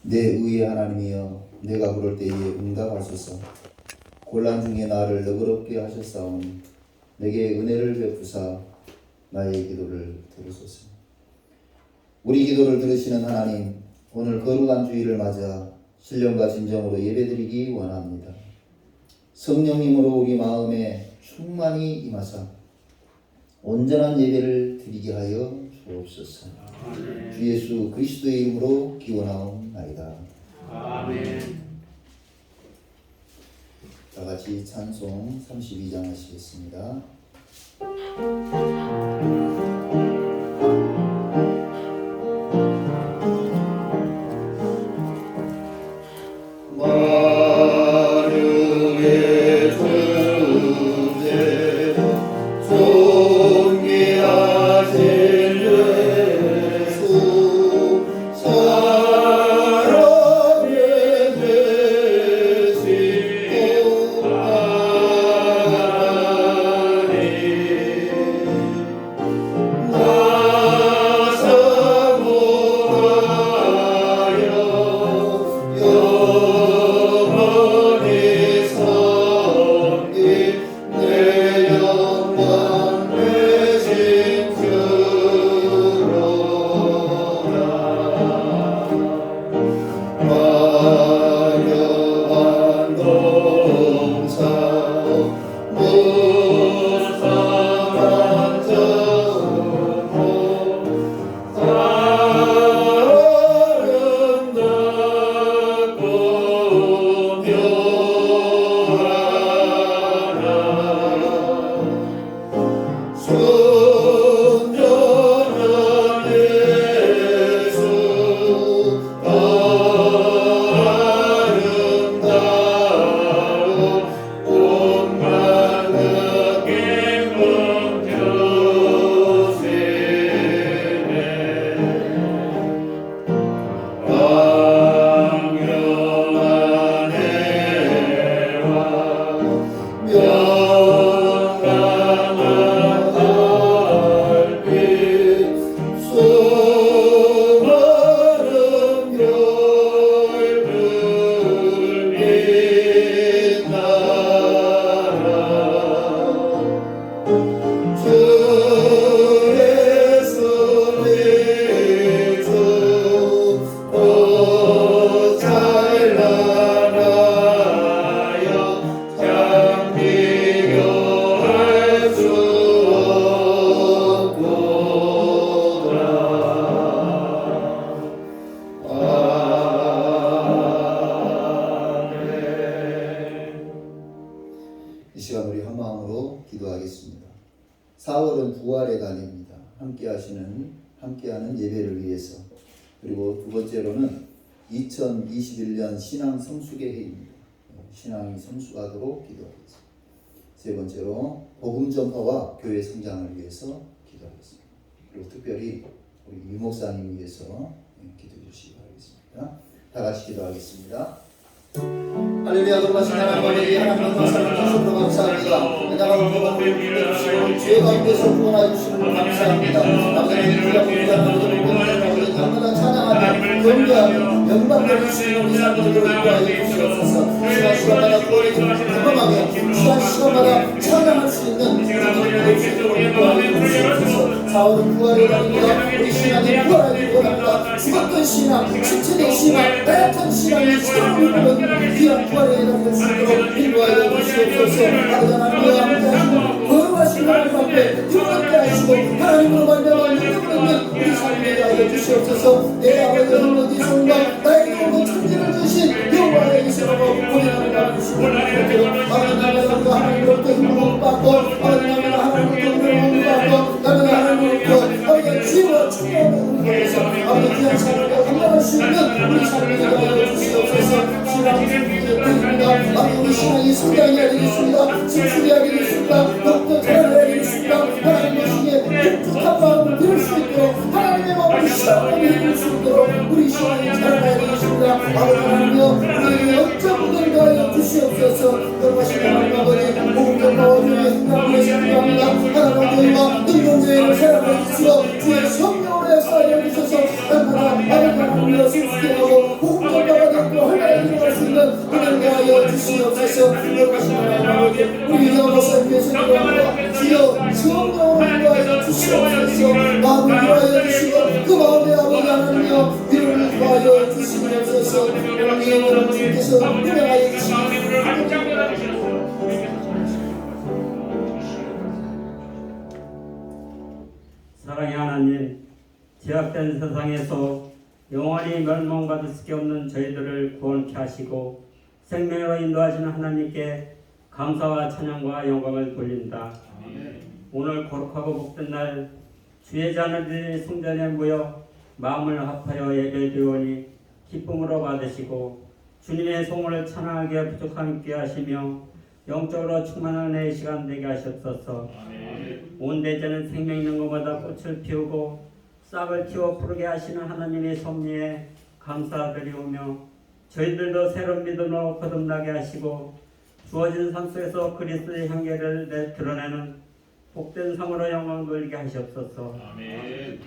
내 의의 하나님이여 내가 부를 때에 응답하소서. 곤란 중에 나를 너그럽게 하셨사오니 내게 은혜를 베푸사 나의 기도를 들으소서. 우리 기도를 들으시는 하나님, 오늘 거룩한 주일을 맞아 신령과 진정으로 예배드리기 원합니다. 성령님으로 우리 마음에 충만히 임하사 온전한 예배를 드리게 하여 주옵소서. 아멘. 주 예수 그리스도의 이름으로 기원하옵나이다. 아멘. 다 같이 찬송 32장 하시겠습니다. 이 시간 우리 한 마음으로 기도하겠습니다. 4월은 부활의 달입니다. 함께하는 예배를 위해서. 그리고 두 번째로는 2021년 신앙 성숙의 해입니다. 신앙이 성숙하도록 기도하겠습니다. 세 번째로 복음 전파와 교회 성장을 위해서 기도하겠습니다. 그리고 특별히 우리 유 목사님 위해서 기도해 주시기 바라겠습니다. 다 같이 기도하겠습니다. 할렐루야. 돌아가신 하나님 아버지, 하나님의 감사를 주셔서 감사합니다. 나라를 구원하여 주시고 죄 가운데서 구원하여 주시는 분 감사합니다. 아버지, 우리가 부탁하는 날마다 찬양하며 경배하며 영광 돌리시는 우리 삶들을 인도하여 주시옵소서. 시간마다 경험하며 시간마다 찬양할 수 있는 우리들을 인도하여 주시옵소서. 4월은 부활의 날입니다. 우리 신앙이 부활하길 원합니다. 죽었던 신앙, 신체적 신앙, 나약한 신앙이 시간을 귀한 부활의 날을 주도록 인도하여 주시옵소서. 아버지 하나님과 함께하시고 거룩하신 하나님 앞에 힘있게 하시고 하나님으로 말미암아 능력을 우리 삶에 하여 주시옵소서. 내 아버지 어디 성과 나에게 오는 천지를 주신 여호와의 이름으로 고백하는 나를 주시고 아버지 하나님과 하나님으로부터 힘을 받고 아버지 하나님으로부터 힘을 받고 나는 하나님으로부터 아버지 주와 충만한 것에서 아버지 귀한 삶을 감당할 수 있는 우리 삶에 하여 주시옵소서. 우리 신앙이 성장해야 되겠습니다. 진출해야 되겠습니다. 더욱더 자라야 되겠습니다. 하나님의 신에 깊숙한 마음을 들을 수 있도록 하나님의 마음을 시원하게 해줄 수 있도록 우리 신앙이 자라야 되겠습니다. 아버지 하나님여 우리에게 영적인 거하여 주시옵소서. 돌아가신 하나님 아버지 복음 전파와 교회의 행함을 위해서 기도합니다. 하나님 저희가 능동제를 사용해 주시어 주의 성령으로 쌓여 주셔서 날마다 아버지 하나님여 성숙해 하고 복음 주시기 없어서 오늘 예배를 주께서 운행하여 주시기 사랑의 하나님, 죄악된 세상에서 영원히 멸망받을 수밖에 없는 저희들을 구원케 하시고 생명으로 인도하시는 하나님께 감사와 찬양과 영광을 돌린다. 오늘 거룩하고 복된 날 주의 자녀들이 성전에 모여 마음을 합하여 예배드리오니 기쁨으로 받으시고 주님의 소문을 찬양하게 부족함있게 하시며 영적으로 충만한 내 시간 되게 하시옵소서. 온 대전은 생명 있는 것보다 꽃을 피우고 싹을 틔워 푸르게 하시는 하나님의 섭리에 감사드리오며 저희들도 새로운 믿음으로 거듭나게 하시고 주어진 삶 속에서 그리스도의 향기를 드러내는 복된 삶으로 영광 돌리게 하시옵소서.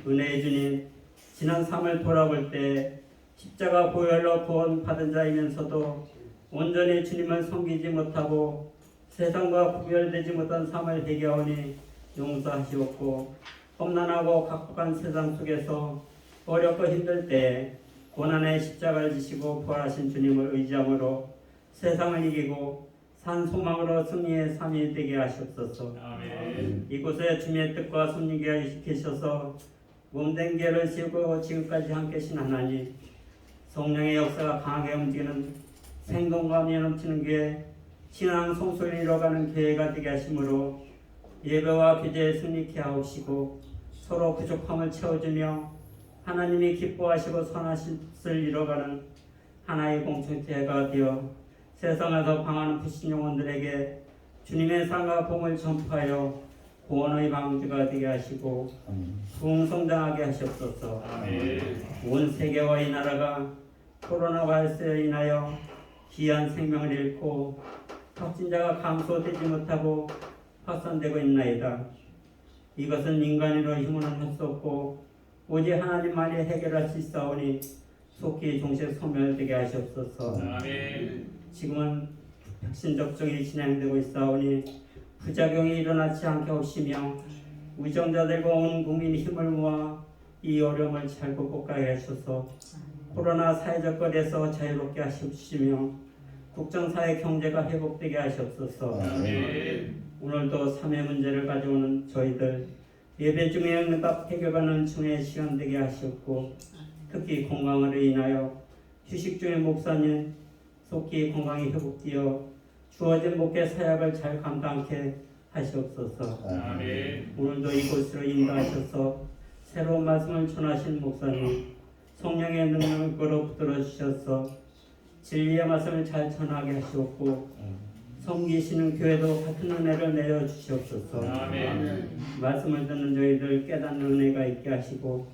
은혜의 주님, 지난 3월 돌아볼 때 십자가 보혈로 구원 받은 자이면서도 온전히 주님을 섬기지 못하고 세상과 구별되지 못한 삶을 회개하오니 용서하시옵고 험난하고 각박한 세상 속에서 어렵고 힘들 때 고난의 십자가를 지시고 부활하신 주님을 의지함으로 세상을 이기고 산 소망으로 승리의 삶이 되게 하시옵소서. 이곳에 주님의 뜻과 섭리게 계셔서 몸된 죄를 지우고 지금까지 함께 계신 하나님, 성령의 역사가 강하게 움직이는 생동감이 넘치는 교회, 신앙 성소를 이뤄가는 교회가 되게 하심으로 예배와 기도에 승리케 하옵시고 서로 부족함을 채워주며 하나님이 기뻐하시고 선하신 뜻을 이뤄가는 하나의 공동체가 되어 세상에서 방하는 부신 영혼들에게 주님의 상과 복을 전파하여 구원의 방주가 되게 하시고 부흥성장하게 하시옵소서. 온 세계와 이 나라가 코로나 바이러스로 인하여 귀한 생명을 잃고 확진자가 감소되지 못하고 확산되고 있나이다. 이것은 인간으로 힘으로는 할 수 없고 오직 하나님만이 해결할 수 있사오니 속히 종식 소멸되게 하시옵소서. 지금은 백신 접종이 진행되고 있사오니 부작용이 일어나지 않게 하시며 우정자들과 온 국민이 힘을 모아 이 어려움을 잘 극복하게 하셔서 코로나 사회적 거리에서 자유롭게 하시며 국정사회 경제가 회복되게 하시옵소서. 오늘도 삶의 문제를 가져오는 저희들 예배 중에 응답 해결하는 중의 시간 되게 하시옵고 특히 건강으로 인하여 휴식 중인 목사님 속히 건강이 회복되어 주어진 목회 사역을 잘 감당케 하시옵소서. 오늘도 이곳으로 인도하셔서 새로운 말씀을 전하신 목사님 성령의 능력으로 붙들어 주셔서 진리의 말씀을 잘 전하게 하시옵고 섬기시는 교회도 같은 은혜를 내려 주시옵소서. 말씀을 듣는 저희들 깨닫는 은혜가 있게 하시고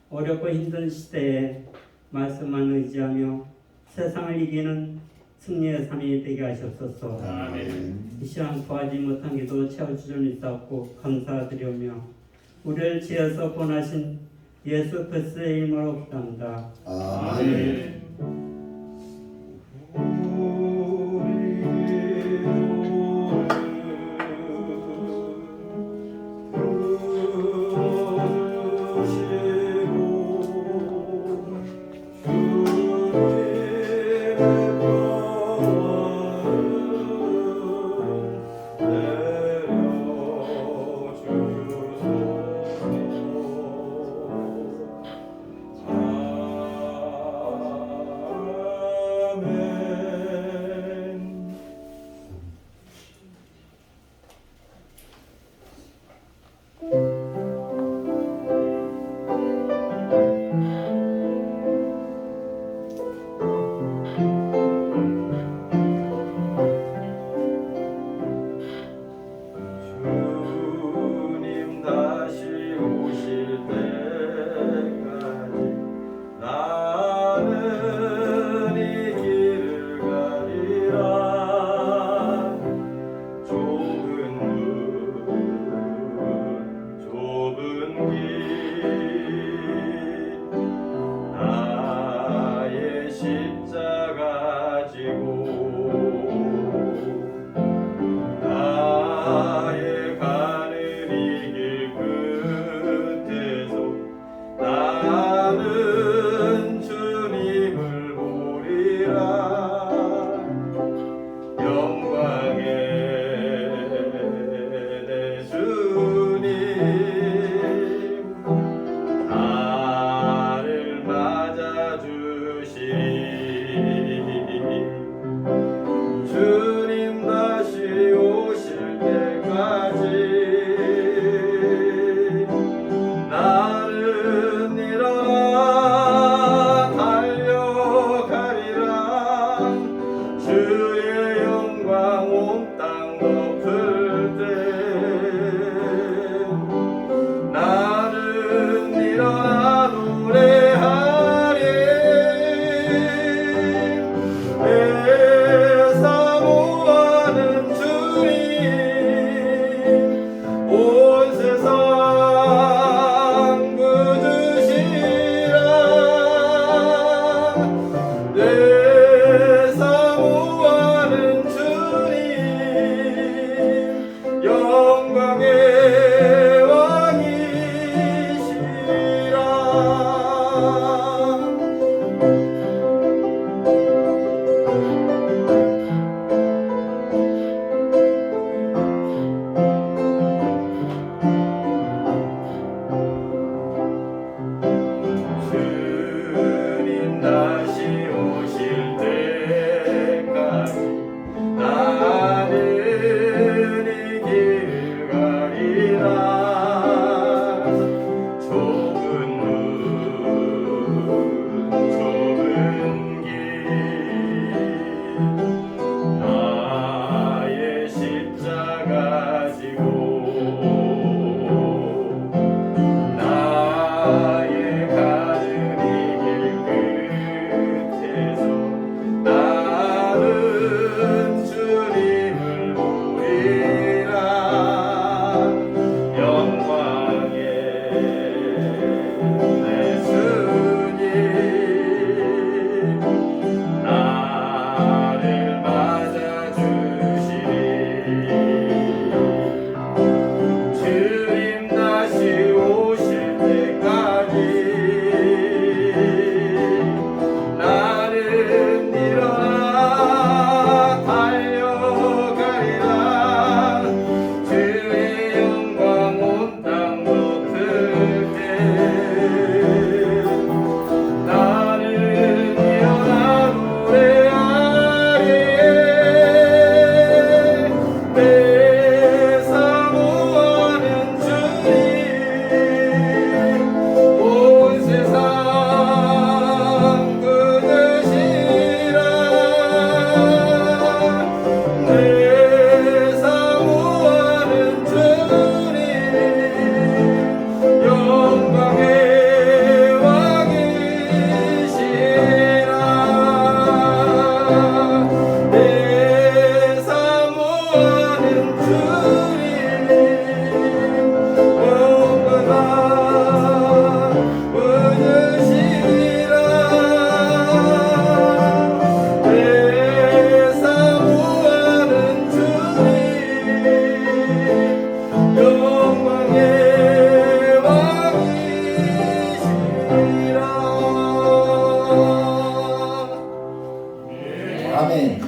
어렵고 힘든 시대에 말씀만 의지하며 세상을 이기는 승리의 삶이 되게 하시옵소서. 이 시간 구하지 못한 기도 채워주시니 있사옵고 감사드리오며 우리를 지어서 권하신 예수 그리스도의 이름으로 기도합니다. 아멘. 다시 오실 때까지 나는 이 길을 가리라. 좁은 문 좁은 길 나의 십자가 지고 나의 가는 이 길 끝에서 나는 주님을 보리라. 영광의 내 주님 나를 맞아주시리. 주님 다시 오실 때까지 나는 일어나 달려가리라. 주의 영광 온 땅 덮을 때 나는 일어나 노래하리. 내 사모하는 주님 온 세상 그대시라. 내 사모하는 주님 영광의 왕이시라. 내 사모하는 주님 영원한 은혜시라. 내 사모하는 주님 영광의 왕이시라. 아멘.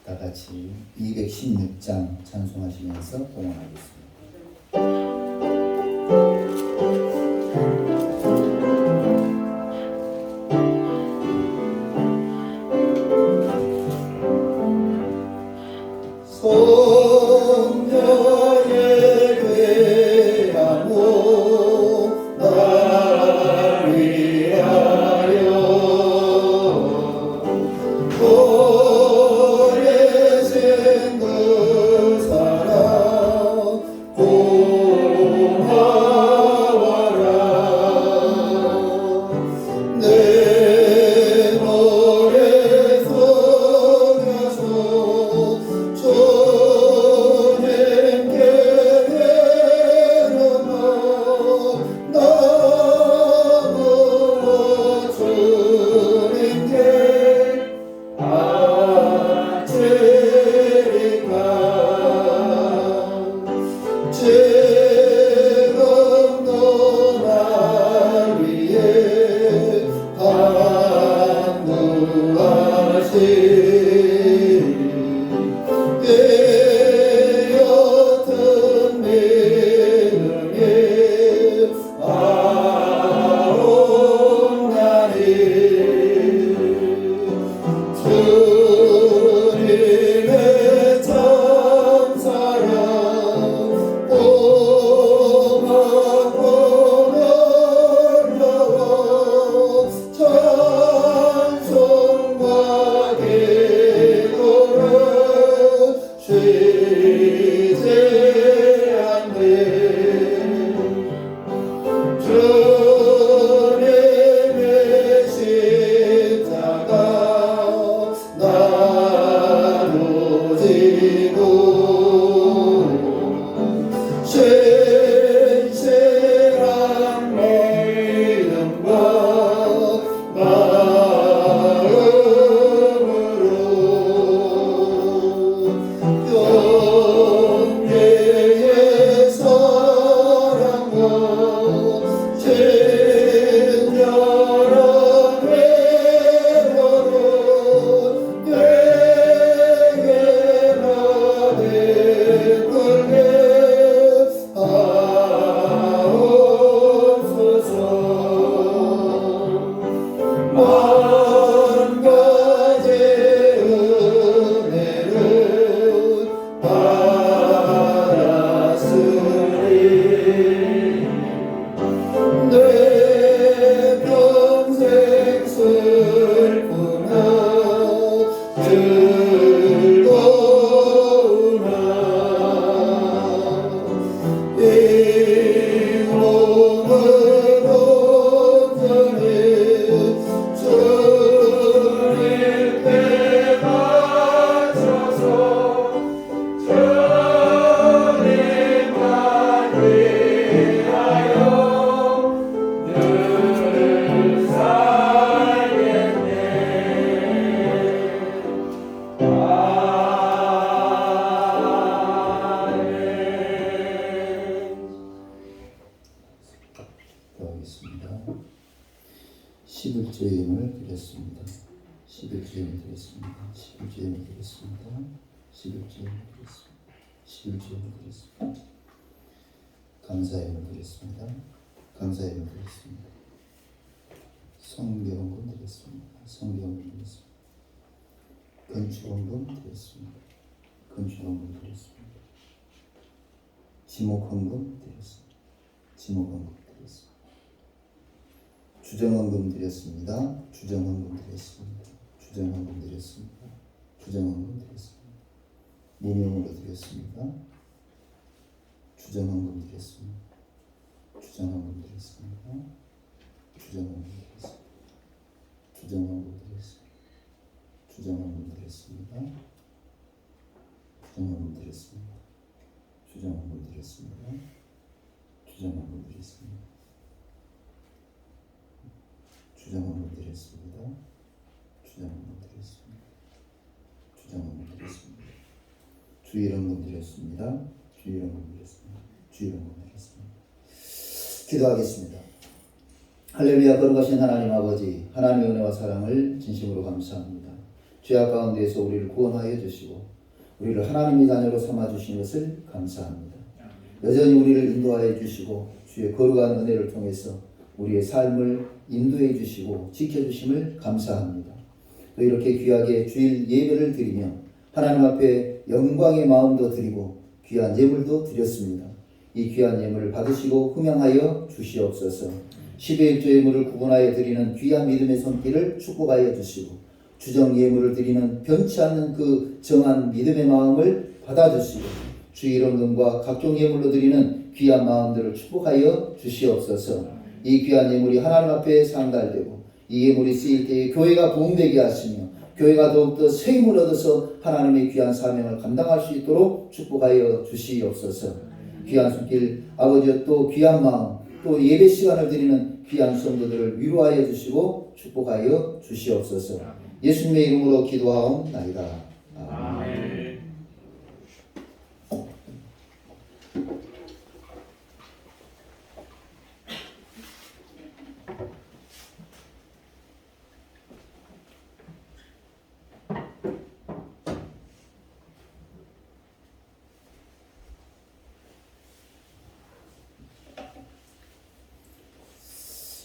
다 같이 216장 찬송하시면서 봉헌하겠습니다. 성령의 괴함으로 나를 위하여 오래생 그 사랑 고마워라. 내 노래 속에서 주님께 회개하며 나무로 주님께 바치리까. 지금도 날 위해 간구하시 깨어든 믿음의 아름다리. 주님의 참사랑 고맙고 놀라워 찬송과 기도를 쉬지 않네. 주님의 십자가 나로 지고 신실한 믿음과 마음으로 영예의 사랑과 친절한 배려로 내게나 베풀게 11조 예물 드렸습니다. 11조 예물 드렸습니다. 11조 예물 드렸습니다. 11조 예물 드렸습니다. 11조 예물 드렸습니다. 감사 예물 드렸습니다. 감사 예물 드렸습니다. 성경금 드렸습니다. 성경금 드렸습니다. 건축원금 드렸습니다. 건축원금 드렸습니다. 지목헌금 드렸습니다. 지목헌금 드렸습니다. 주정헌금 드렸습니다. 주정헌금 드렸습니다. 주정헌금 드렸습니다. 주정헌금 드렸습니다. 무명으로 드렸습니다. 주정헌금 드렸습니다. 주정헌금 드렸습니다. 주정헌금 드렸습니다. 주정헌금 드렸습니다. 주정헌금 드렸습니다. 주정헌금 드렸습니다. 주정헌금 드렸습니다. 주정헌금 드렸습니다. 주정헌금 드렸습니다. 주정헌금 드렸습니다. 주정헌금 드렸습니다. 주일헌금 드렸습니다. 주일헌금 드렸습니다. 주일헌금 드렸습니다. 기도하겠습니다. 할렐루야. 거룩하신 하나님 아버지, 하나님의 은혜와 사랑을 진심으로 감사합니다. 죄악 가운데에서 우리를 구원하여 주시고 우리를 하나님의 자녀로 삼아주신 것을 감사합니다. 여전히 우리를 인도하여 주시고 주의 거룩한 은혜를 통해서 우리의 삶을 인도해 주시고 지켜주심을 감사합니다. 또 이렇게 귀하게 주일 예배를 드리며 하나님 앞에 영광의 마음도 드리고 귀한 예물도 드렸습니다. 이 귀한 예물을 받으시고 흠양하여 주시옵소서. 10의 1조 예물을 구분하여 드리는 귀한 믿음의 손길을 축복하여 주시고 주정 예물을 드리는 변치 않는 그 정한 믿음의 마음을 받아주시고 주일헌금과 각종 예물로 드리는 귀한 마음들을 축복하여 주시옵소서. 이 귀한 예물이 하나님 앞에 상달되고 이 예물이 쓰일 때에 교회가 부흥되게 하시며 교회가 더욱더 새 힘을 얻어서 하나님의 귀한 사명을 감당할 수 있도록 축복하여 주시옵소서. 귀한 손길 아버지여 또 귀한 마음 또 예배 시간을 드리는 귀한 성도들을 위로하여 주시고 축복하여 주시옵소서. 예수님의 이름으로 기도하옵나이다. 아멘.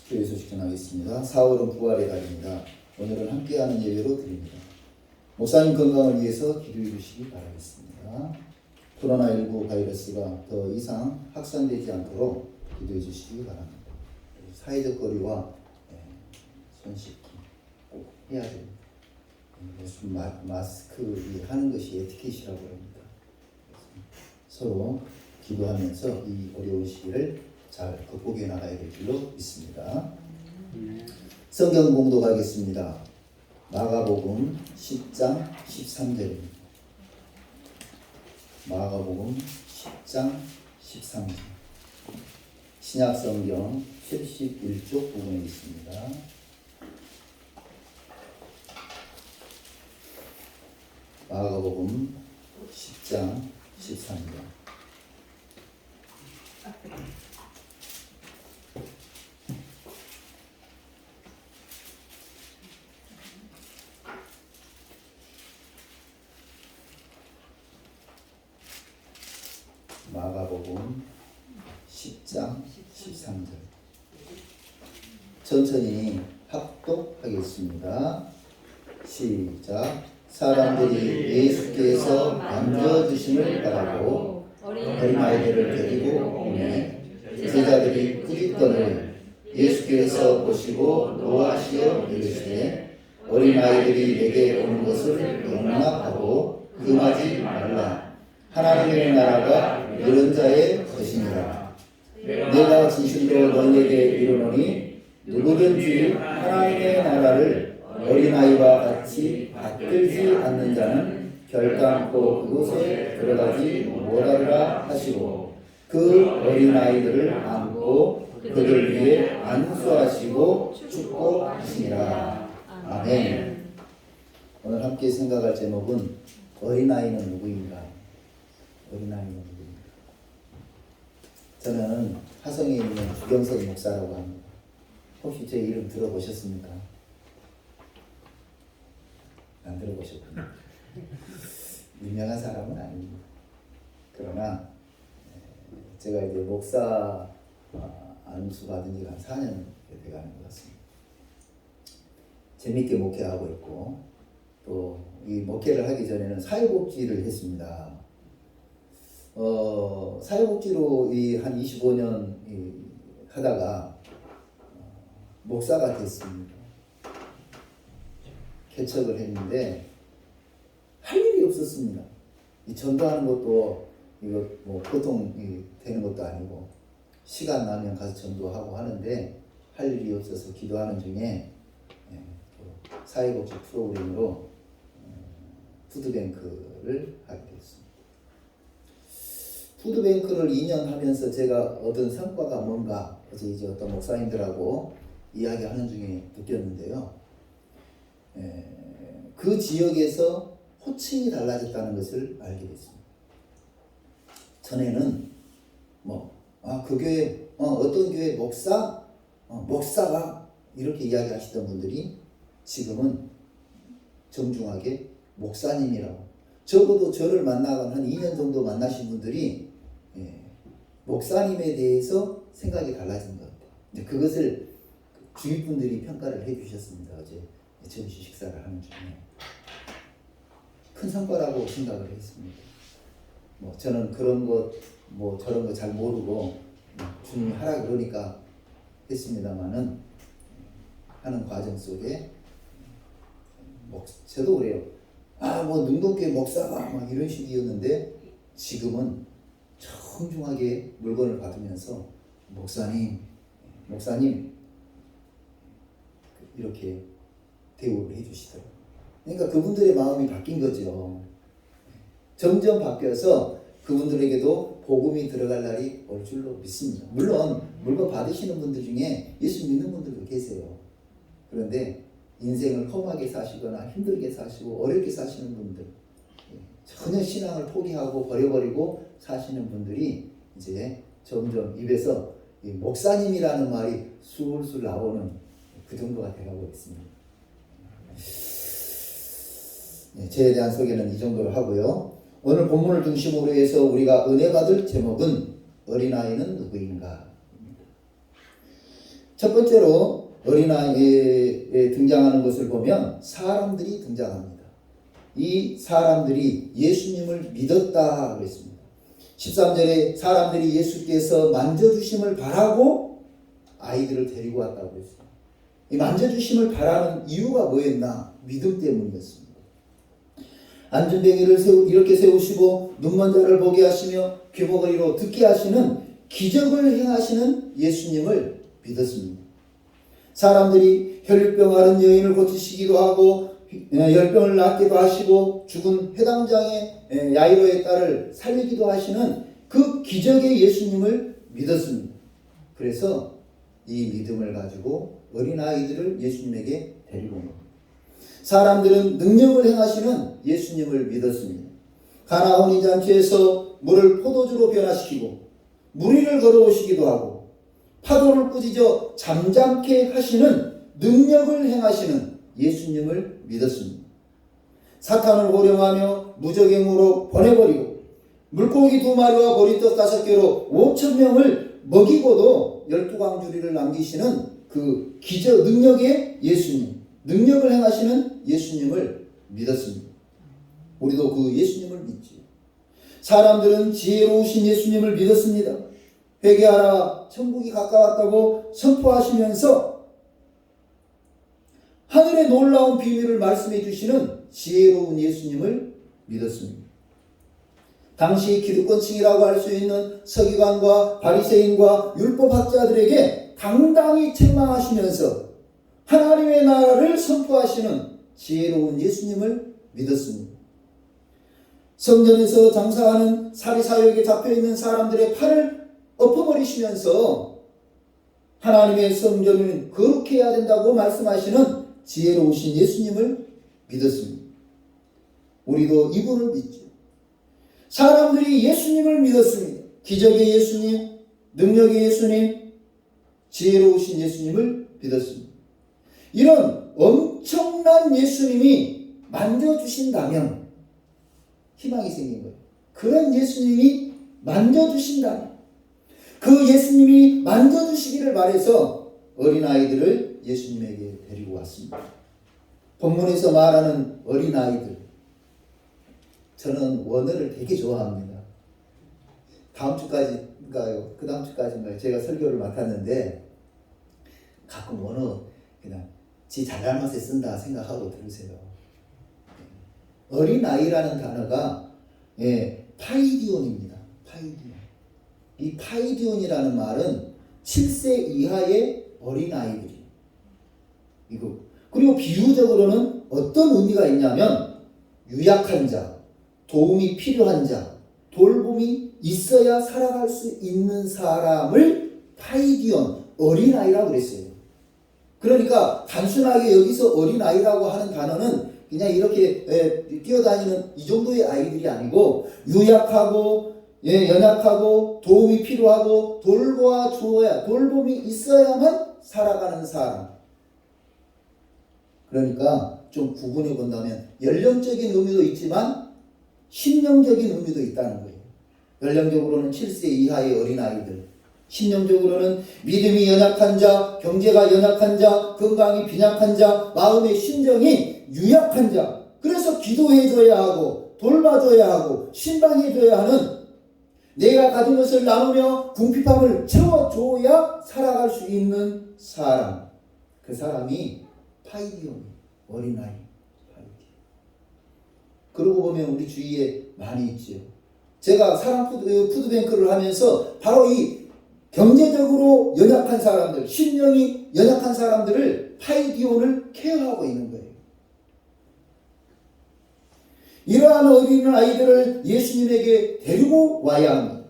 교회 소식 전하겠습니다. 4월은 부활의 달입니다. 오늘은 함께하는 예배로 드립니다. 목사님 건강을 위해서 기도해 주시기 바라겠습니다. 코로나19 바이러스가 더 이상 확산되지 않도록 기도해 주시기 바랍니다. 사회적 거리와 손 씻기 꼭 해야 됩니다. 무슨 마스크 하는 것이 에티켓이라고 합니다. 서로 기도하면서 이 어려운 시기를 잘 극복해 나가야 될 줄로 믿습니다. 성경 공독하겠습니다. 마가복음 10장 13절입니다. 마가복음 10장 13절. 신약성경 71쪽 부분에 있습니다. 마가복음 10장 13절. 마가복음 10장 13절. 천천히 합독하겠습니다. 시작. 사람들이 예수께서 만져주심을 바라고 어린아이들을 데리고 오매 제자들이 꾸짖거늘 예수께서 보시고 노하시어 이르시되 어린아이들이 내게 오는 것을 용납하고 금하지 말라. 하나님의 나라가 이런 자의 것이니라. 내가 진실로 너희에게 이르노니 누구든지 하나님의 나라를 어린아이와 같이 받들지 않는 자는 결단코 그곳에 들어가지 못하리라 하시고 그 어린아이들을 안고 그들 위에 안수하시고 축복하시니라. 아멘. 오늘 함께 생각할 제목은 어린아이는 누구인가? 어린아이는 누구인가? 저는 화성에 있는 주경석 목사라고 합니다. 혹시 제 이름 들어보셨습니까? 안 들어보셨구나. 유명한 사람은 아닙니다. 그러나 제가 이제 목사 안수 받은 지가 한 4년 돼가는 것 같습니다. 재밌게 목회하고 있고 또 이 목회를 하기 전에는 사회복지를 했습니다. 사회복지로 한 25년 하다가 목사가 됐습니다. 개척을 했는데 할 일이 없었습니다. 이 전도하는 것도 이거 뭐 보통 되는 것도 아니고 시간 나면 가서 전도하고 하는데 할 일이 없어서 기도하는 중에 사회복지 프로그램으로 푸드뱅크를 하게 됐습니다. 푸드뱅크를 2년 하면서 제가 얻은 성과가 뭔가 어제 이제 어떤 목사님들하고 이야기하는 중에 느꼈는데요. 그 지역에서 호칭이 달라졌다는 것을 알게 됐습니다. 전에는 그 교회 어떤 교회 목사가 이렇게 이야기하시던 분들이 지금은 정중하게 목사님이라고, 적어도 저를 만나고 한 2년 정도 만나신 분들이 목사님에 대해서 생각이 달라진 것 같아요. 이제 그것을 주위 분들이 평가를 해주셨습니다. 어제 점심 식사를 하는 중에 큰 성과라고 생각을 했습니다. 저는 그런 것 저런 거 잘 모르고 주님이 하라 그러니까 했습니다만은 하는 과정 속에 저도 그래요. 능동교회 목사가 막 이런 식이었는데 지금은 청중하게 물건을 받으면서 목사님 이렇게 대우를 해주시더라고요. 그러니까 그분들의 마음이 바뀐 거죠. 점점 바뀌어서 그분들에게도 복음이 들어갈 날이 올 줄로 믿습니다. 물론 물건 받으시는 분들 중에 예수 믿는 분들도 계세요. 그런데 인생을 험하게 사시거나 힘들게 사시고 어렵게 사시는 분들, 전혀 신앙을 포기하고 버려버리고 사시는 분들이 이제 점점 입에서 목사님이라는 말이 술술 나오는 그 정도가 되어가고 있습니다. 저에 대한 소개는 이 정도로 하고요. 오늘 본문을 중심으로 해서 우리가 은혜 받을 제목은 어린아이는 누구인가? 첫 번째로 어린아이에 등장하는 것을 보면 사람들이 등장합니다. 이 사람들이 예수님을 믿었다 그랬습니다. 13절에 사람들이 예수께서 만져주심을 바라고 아이들을 데리고 왔다고 그랬습니다. 이 만져주심을 바라는 이유가 뭐였나? 믿음 때문이었습니다. 안전뱅이를 이렇게 세우시고 눈먼 자를 보게 하시며 귀머거리로 듣게 하시는 기적을 행하시는 예수님을 믿었습니다. 사람들이 혈류병 앓은 여인을 고치시기도 하고 열병을 낫기도 하시고 죽은 회당장의 야이로의 딸을 살리기도 하시는 그 기적의 예수님을 믿었습니다. 그래서 이 믿음을 가지고 어린아이들을 예수님에게 데리고 온 겁니다. 사람들은 능력을 행하시는 예수님을 믿었습니다. 가나 혼인잔치에서 물을 포도주로 변화시키고 무리를 걸어오시기도 하고 파도를 꾸짖어 잠잠케 하시는 능력을 행하시는 예수님을 믿었습니다. 사탄을 호령하며 무적행으로 보내버리고 물고기 2마리와 보리떡 5개로 5,000명을 먹이고도 12광주리를 남기시는 그 기적 능력의 예수님, 능력을 행하시는 예수님을 믿었습니다. 우리도 그 예수님을 믿지. 사람들은 지혜로우신 예수님을 믿었습니다. 회개하라 천국이 가까웠다고 선포하시면서 하늘의 놀라운 비밀을 말씀해 주시는 지혜로운 예수님을 믿었습니다. 당시 기득권층이라고 할 수 있는 서기관과 바리새인과 율법학자들에게 당당히 책망하시면서 하나님의 나라를 선포하시는 지혜로운 예수님을 믿었습니다. 성전에서 장사하는 사리사욕에 잡혀있는 사람들의 팔을 엎어버리시면서 하나님의 성전을 거룩히 해야 된다고 말씀하시는 지혜로우신 예수님을 믿었습니다. 우리도 이분을 믿죠. 사람들이 예수님을 믿었습니다. 기적의 예수님, 능력의 예수님, 지혜로우신 예수님을 믿었습니다. 이런 엄청난 예수님이 만져주신다면 희망이 생긴 거예요. 그런 예수님이 만져주신다면, 그 예수님이 만져주시기를 바라서 어린아이들을 예수님에게 데리고 왔습니다. 본문에서 말하는 어린아이들, 저는 원어를 되게 좋아합니다. 다음 주까지인가요? 그 다음 주까지인가요? 제가 설교를 맡았는데 가끔 원어 그냥 지 잘난 맛에 쓴다 생각하고 들으세요. 어린아이라는 단어가 파이디온입니다. 파이디온. 이 파이디온이라는 말은 7세 이하의 어린아이들이 이거. 그리고 비유적으로는 어떤 의미가 있냐면 유약한 자, 도움이 필요한 자, 돌봄이 있어야 살아갈 수 있는 사람을 파이디온, 어린아이라고 그랬어요. 그러니까 단순하게 여기서 어린아이라고 하는 단어는 그냥 이렇게 뛰어다니는 이 정도의 아이들이 아니고 유약하고 연약하고 도움이 필요하고 돌보아줘야, 돌봄이 있어야만 살아가는 사람. 그러니까 좀 구분해 본다면 연령적인 의미도 있지만 심령적인 의미도 있다는 거예요. 연령적으로는 7세 이하의 어린아이들, 심령적으로는 믿음이 연약한 자, 경제가 연약한 자, 건강이 빈약한 자, 마음의 심정이 유약한 자. 그래서 기도해줘야 하고 돌봐줘야 하고 신방해줘야 하는, 내가 가진 것을 나누며 궁핍함을 채워줘야 살아갈 수 있는 사람. 그 사람이 파이디온, 어린아이. 그러고 보면 우리 주위에 많이 있죠. 제가 사랑 푸드뱅크를 하면서 바로 이 경제적으로 연약한 사람들, 심령이 연약한 사람들을 파이디온을 케어하고 있는 거예요. 이러한 어린아이들을 예수님에게 데리고 와야 합니다.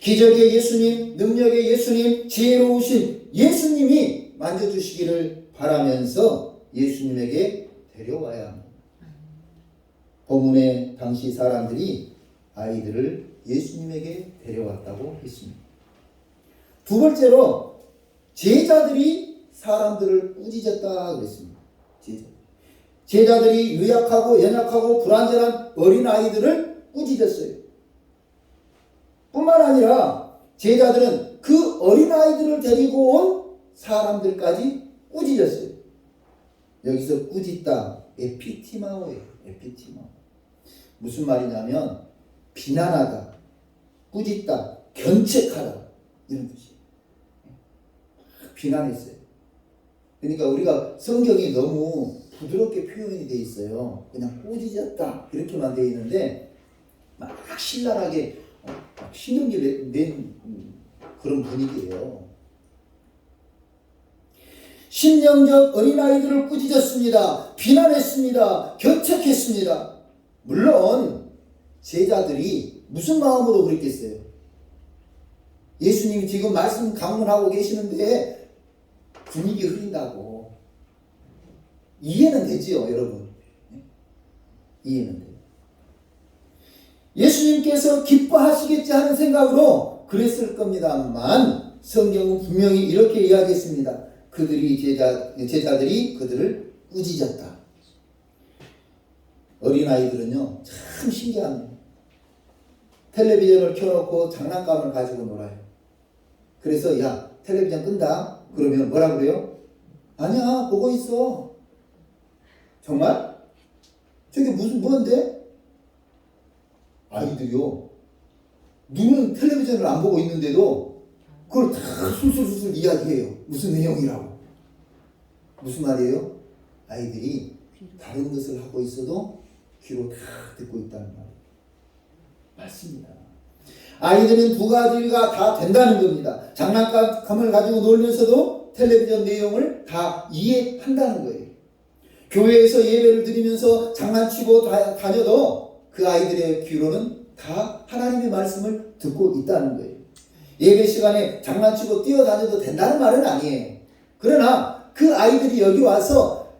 기적의 예수님, 능력의 예수님, 지혜로우신 예수님이 만져주시기를 바라면서 예수님에게 데려와야 합니다. 본문에 당시 사람들이 아이들을 예수님에게 데려왔다고 했습니다. 두 번째로 제자들이 사람들을 꾸짖었다 그랬습니다. 제자들이 유약하고 연약하고 불완전한 어린아이들을 꾸짖었어요. 뿐만 아니라 제자들은 그 어린아이들을 데리고 온 사람들까지 꾸짖었어요. 여기서 꾸짖다, 에피티마오예요. 에피티마오. 무슨 말이냐면 비난하다, 꾸짖다, 견책하다, 이런 뜻이에요. 비난했어요. 그러니까 우리가 성경이 너무 부드럽게 표현이 돼 있어요. 그냥 꾸짖었다 이렇게만 돼 있는데 막 신랄하게 막 신경질 낸 그런 분위기예요. 심령적 어린아이들을 꾸짖었습니다. 비난했습니다. 견책했습니다. 물론 제자들이 무슨 마음으로 그랬겠어요? 예수님이 지금 말씀 강론하고 계시는데 분위기 흐린다고 이해는 되지요, 여러분. 이해는 돼요. 예수님께서 기뻐하시겠지 하는 생각으로 그랬을 겁니다만 성경은 분명히 이렇게 이야기했습니다. 제자들이 그들을 꾸짖었다. 어린아이들은요, 참 신기합니다. 텔레비전을 켜놓고 장난감을 가지고 놀아요. 그래서 야, 텔레비전 끈다. 그러면 뭐라 그래요? 아니야, 보고 있어. 정말? 저게 뭔데? 아이들이요, 눈은 텔레비전을 안 보고 있는데도 그걸 다 술술술 이야기해요. 무슨 내용이라고. 무슨 말이에요? 아이들이 다른 것을 하고 있어도 귀로 다 듣고 있다는 말. 맞습니다. 아이들은 두 가지가 다 된다는 겁니다. 장난감을 가지고 놀면서도 텔레비전 내용을 다 이해한다는 거예요. 교회에서 예배를 드리면서 장난치고 다녀도 그 아이들의 귀로는 다 하나님의 말씀을 듣고 있다는 거예요. 예배 시간에 장난치고 뛰어다녀도 된다는 말은 아니에요. 그러나 그 아이들이 여기 와서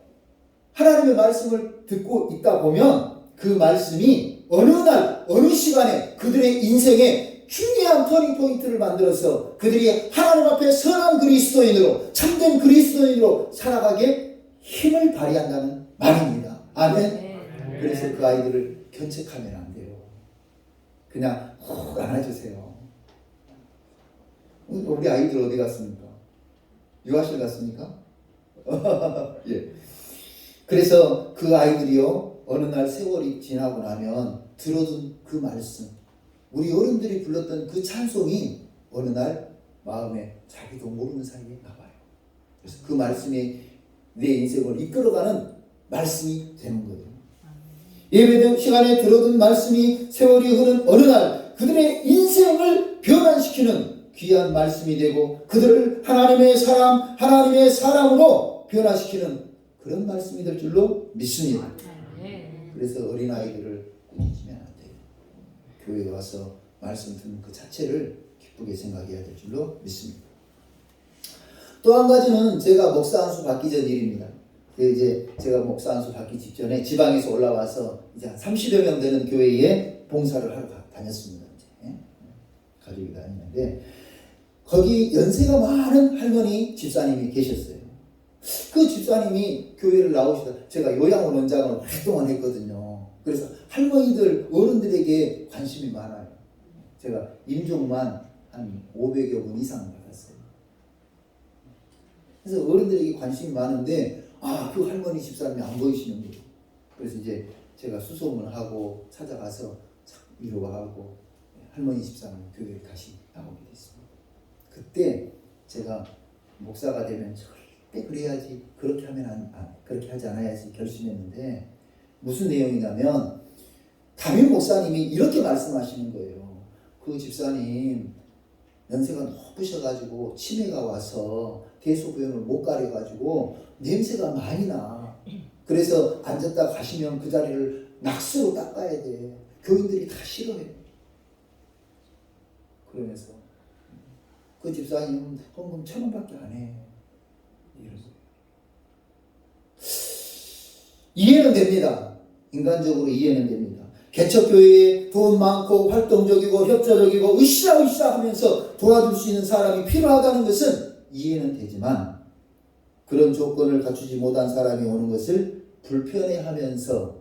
하나님의 말씀을 듣고 있다 보면 그 말씀이 어느 날 어느 시간에 그들의 인생에 중요한 터닝 포인트를 만들어서 그들이 하나님 앞에 선한 그리스도인으로, 참된 그리스도인으로 살아가게 힘을 발휘한다는 말입니다. 아멘. 그래서 그 아이들을 견책하면 안 돼요. 그냥 훅 안아주세요. 우리 아이들 어디 갔습니까? 유아실 갔습니까? 예. 그래서 그 아이들이요, 어느 날 세월이 지나고 나면 들어둔 그 말씀, 우리 어른들이 불렀던 그 찬송이 어느 날 마음에 자기도 모르는 사이에 나와요. 그래서 그 말씀이 내 인생을 이끌어가는 말씀이 되는 거예요. 예배된 시간에 들어둔 말씀이 세월이 흐른 어느 날 그들의 인생을 변환시키는 귀한 말씀이 되고 그들을 하나님의 사람으로 변화시키는 그런 말씀이 될 줄로 믿습니다. 그래서 어린아이들을 꾸짖으면 안 돼요. 교회에 와서 말씀 듣는 그 자체를 기쁘게 생각해야 될 줄로 믿습니다. 또 한 가지는 제가 목사 안수 받기 전 일입니다. 이제 제가 목사 안수 받기 직전에 지방에서 올라와서 이제 한 30여 명 되는 교회에 봉사를 하러 다녔습니다. 이제. 가족이 다니는데 거기 연세가 많은 할머니 집사님이 계셨어요. 그 집사님이 교회를 나오시다 제가 요양원 원장을 오랫동안 했거든요. 그래서 할머니들 어른들에게 관심이 많아요. 제가 임종만 한 500여 분 이상 받았어요. 그래서 어른들에게 관심이 많은데 그 할머니 집사님이 안 보이시는 거예요. 그래서 이제 제가 수소문을 하고 찾아가서 위로하고 할머니 집사님 교회에 다시 나오게 됐습니다. 그때 제가 목사가 되면 절대 그래야지, 그렇게 하면 그렇게 하지 않아야지 결심했는데 무슨 내용이냐면 담임 목사님이 이렇게 말씀하시는 거예요. 그 집사님 연세가 높으셔가지고 치매가 와서 대소변을 못 가려가지고 냄새가 많이 나. 그래서 앉았다 가시면 그 자리를 낙스로 닦아야 돼. 교인들이 다 싫어해. 그러면서 그 집사님 헌금 1,000원밖에 안 해. 이러세요. 이해는 됩니다. 인간적으로 이해는 됩니다. 개척교회에 돈 많고 활동적이고 협조적이고 으쌰으쌰 하면서 도와줄 수 있는 사람이 필요하다는 것은 이해는 되지만 그런 조건을 갖추지 못한 사람이 오는 것을 불편해하면서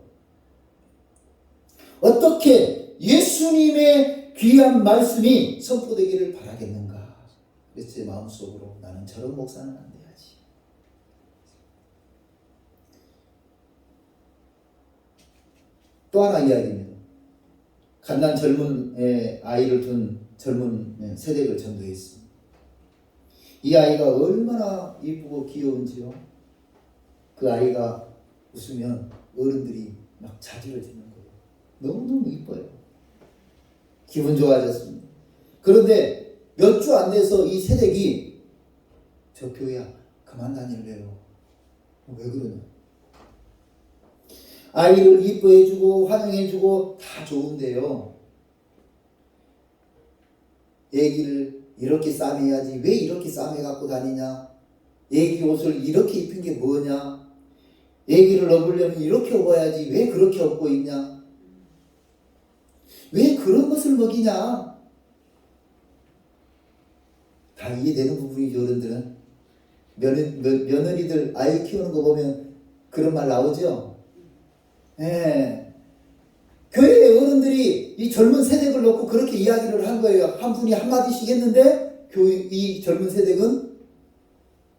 어떻게 예수님의 귀한 말씀이 선포되기를 바라겠는가. 그래서 제 마음속으로 나는 저런 목사는 안 돼야지. 또 하나 이야기입니다. 갓난 젊은 아이를 둔 젊은 세대를 전도했습니다. 이 아이가 얼마나 예쁘고 귀여운지요. 그 아이가 웃으면 어른들이 막 자지러지는 거예요. 너무너무 이뻐요. 기분 좋아졌습니다. 그런데 몇 주 안 돼서 이 새댁이 저 교회야 그만 다닐래요. 왜 그러냐. 아이를 이뻐해주고 환영해주고 다 좋은데요. 애기를 이렇게 싸매야지 왜 이렇게 싸매 갖고 다니냐. 애기 옷을 이렇게 입힌 게 뭐냐. 애기를 업으려면 이렇게 업어야지 왜 그렇게 업고 있냐. 왜 그런 것을 먹이냐. 다 이해되는 부분이죠. 어른들은 며느리들 아이 키우는 거 보면 그런 말 나오죠. 예. 교회 어른들이 이 젊은 세대를 놓고 그렇게 이야기를 한 거예요. 한 분이 한마디씩 했는데 이 젊은 세대는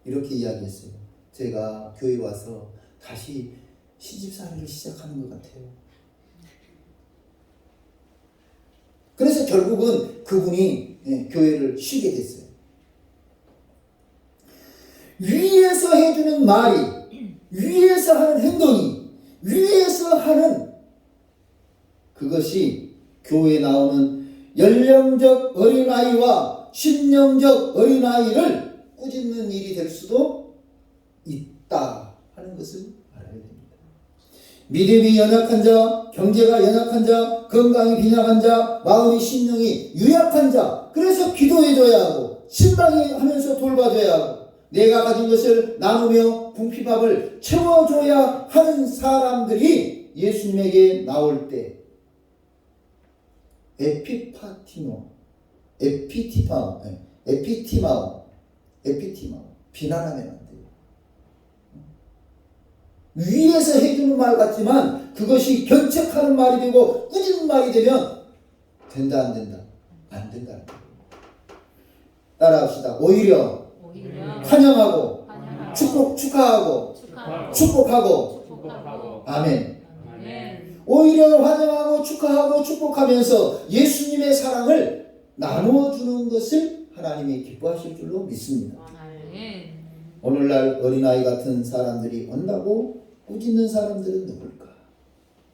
이렇게 이야기했어요. 제가 교회에 와서 다시 시집살이를 시작하는 것 같아요. 그래서 결국은 그분이 교회를 쉬게 됐어요. 위에서 해주는 말이, 위에서 하는 행동이, 위에서 하는 그것이 교회에 나오는 연령적 어린아이와 신령적 어린아이를 꾸짖는 일이 될 수도 있다 하는 것을 알아야 됩니다. 믿음이 연약한 자, 경제가 연약한 자, 건강이 빈약한 자, 마음이 심령이 유약한 자, 그래서 기도해줘야 하고 신방하면서 돌봐줘야 하고 내가 가진 것을 나누며 궁핍밥을 채워줘야 하는 사람들이 예수님에게 나올 때 에피파티노, 에피티마오, 에피티마오, 비난하면 안 돼요. 위에서 해주는 말 같지만 그것이 견책하는 말이 되고 꾸짖는 말이 되면 된다 안 된다? 안 된다는 거예요. 따라합시다. 오히려 환영하고 축하하고 축복하고 아멘. 오히려 환영하고 축하하고 축복하면서 예수님의 사랑을 나누어주는 것을 하나님이 기뻐하실 줄로 믿습니다. 오늘날 어린아이 같은 사람들이 온다고 꾸짖는 사람들은 누굴까?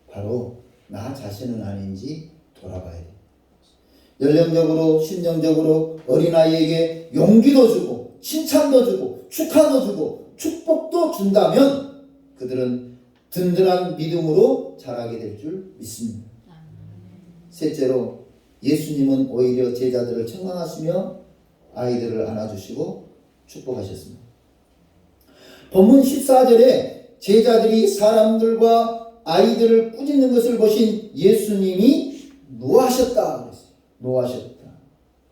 바로 나 자신은 아닌지 돌아봐야 돼. 연령적으로 심령적으로 어린아이에게 용기도 주고 칭찬도 주고 축하도 주고 축복도 준다면 그들은 든든한 믿음으로 자라게 될 줄 믿습니다. 셋째로 예수님은 오히려 제자들을 책망하시며 아이들을 안아주시고 축복하셨습니다. 본문 14절에 제자들이 사람들과 아이들을 꾸짖는 것을 보신 예수님이 노하셨다 그랬어요. 노하셨다.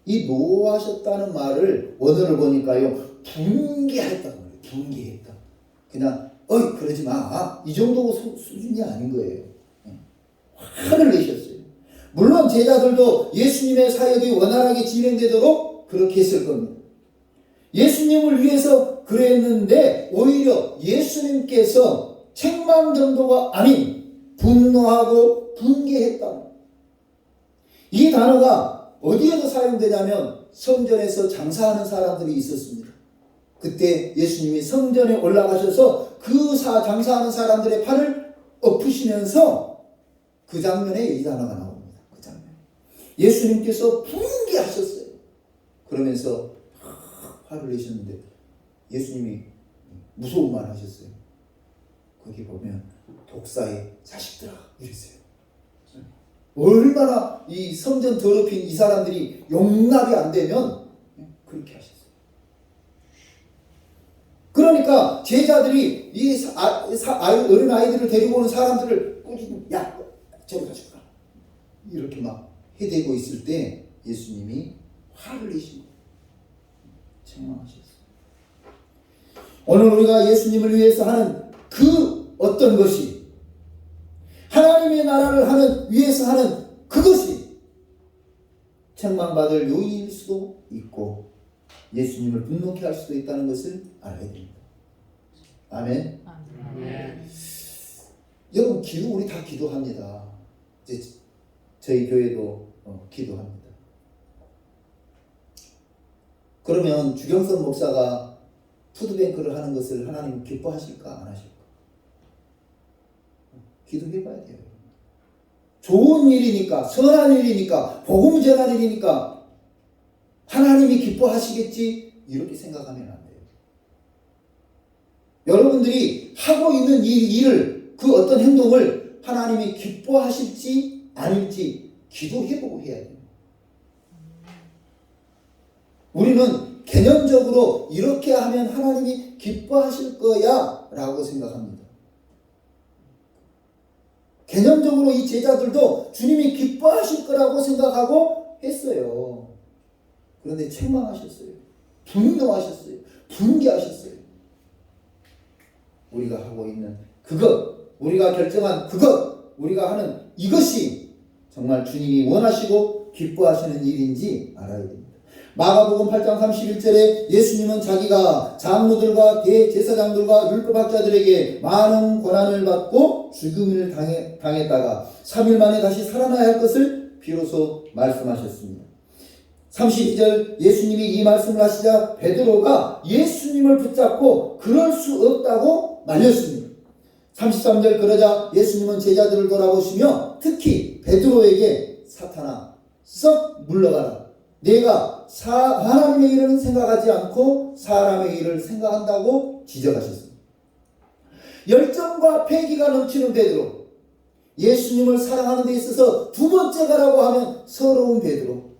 이 노하셨다는 말을 원어를 보니까요, 분개했다는 거예요. 분개했다. 그냥 그러지 마. 이 정도 수준이 아닌 거예요. 화를 내셨어요. 물론 제자들도 예수님의 사역이 원활하게 진행되도록 그렇게 했을 겁니다. 예수님을 위해서 그랬는데 오히려 예수님께서 책망 정도가 아닌 분노하고 분개했다. 이 단어가 어디에도 사용되냐면 성전에서 장사하는 사람들이 있었습니다. 그때 예수님이 성전에 올라가셔서 그 장사하는 사람들의 팔을 엎으시면서 그 장면에 이 단어가 나옵니다. 그 장면. 예수님께서 분개하셨어요. 그러면서 화를 내셨는데 예수님이 무서운 말 하셨어요. 거기 보면 독사의 자식들아 이랬어요. 얼마나 이 성전 더럽힌 이 사람들이 용납이 안 되면 그렇게 하셨어요. 그러니까 제자들이 이 어린 아이들을 데리고 오는 사람들을 꾸짖는 야 저리 가져가 이렇게 막 해대고 있을 때 예수님이 화를 내시고 책망하셨어요. 오늘 우리가 예수님을 위해서 하는 그 어떤 것이 하나님의 나라를 위해서 하는 그것이 책망받을 요인일 수도 있고 예수님을 분노케 할 수도 있다는 것을 알아야 됩니다. 아멘. 여러분 우리 다 기도합니다. 이제 저희 교회도 기도합니다. 그러면 주경선 목사가 푸드뱅크를 하는 것을 하나님 기뻐하실까 안 하실까? 기도해봐야 돼요. 좋은 일이니까, 선한 일이니까, 복음 전할 일이니까 하나님이 기뻐하시겠지 이렇게 생각하면 안 돼요. 여러분들이 하고 있는 일을 그 어떤 행동을 하나님이 기뻐하실지 아닐지 기도해보고 해야 돼요. 우리는 개념적으로 이렇게 하면 하나님이 기뻐하실 거야 라고 생각합니다. 개념적으로 이 제자들도 주님이 기뻐하실 거라고 생각하고 했어요. 그런데 책망하셨어요. 분노하셨어요. 분개하셨어요. 우리가 하고 있는 그것, 우리가 결정한 그것, 우리가 하는 이것이 정말 주님이 원하시고 기뻐하시는 일인지 알아야 됩니다. 마가복음 8장 31절에 예수님은 자기가 장로들과 대제사장들과 율법학자들에게 많은 고난을 받고 죽음을 당했다가 3일 만에 다시 살아나야 할 것을 비로소 말씀하셨습니다. 32절 예수님이 이 말씀을 하시자 베드로가 예수님을 붙잡고 그럴 수 없다고 말렸습니다. 33절 그러자 예수님은 제자들을 돌아보시며 특히 베드로에게 사탄아 썩 물러가라. 내가 하나님의 일을 생각하지 않고 사람의 일을 생각한다고 지적하셨습니다. 열정과 패기가 넘치는 베드로, 예수님을 사랑하는 데 있어서 두 번째가라고 하면 서러운 베드로,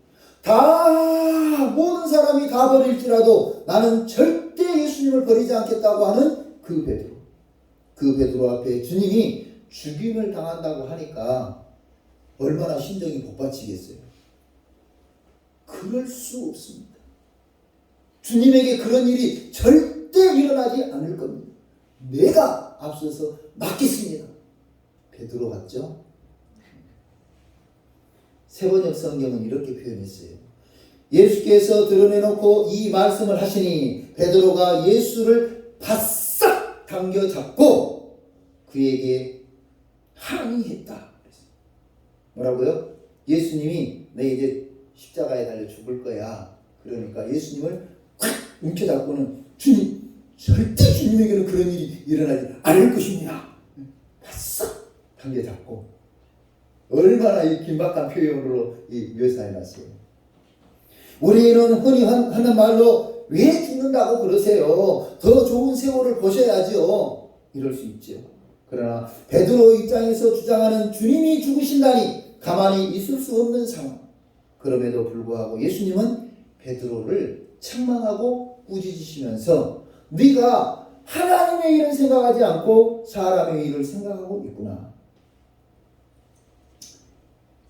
모든 사람이 다 버릴지라도 나는 절대 예수님을 버리지 않겠다고 하는 그 베드로. 그 베드로 앞에 주님이 죽임을 당한다고 하니까 얼마나 심정이 복받치겠어요. 그럴 수 없습니다. 주님에게 그런 일이 절대 일어나지 않을 겁니다. 내가 앞서서 맡겠습니다. 베드로 같죠? 세번역 성경은 이렇게 표현했어요. 예수께서 드러내놓고 이 말씀을 하시니 베드로가 예수를 바싹 당겨잡고 그에게 항의했다. 뭐라고요? 예수님이 내 이제 십자가에 달려 죽을 거야. 그러니까 예수님을 콱 움켜잡고는 주님, 절대 주님에게는 그런 일이 일어나지 않을 것입니다. 바싹 당겨잡고. 얼마나 이 긴박한 표현으로 묘사해놨어요. 우리는 흔히 하는 말로 왜 죽는다고 그러세요? 더 좋은 세월을 보셔야죠. 이럴 수 있죠. 그러나 베드로 입장에서 주장하는 주님이 죽으신다니 가만히 있을 수 없는 상황. 그럼에도 불구하고 예수님은 베드로를 책망하고 꾸짖으시면서 네가 하나님의 일을 생각하지 않고 사람의 일을 생각하고 있구나.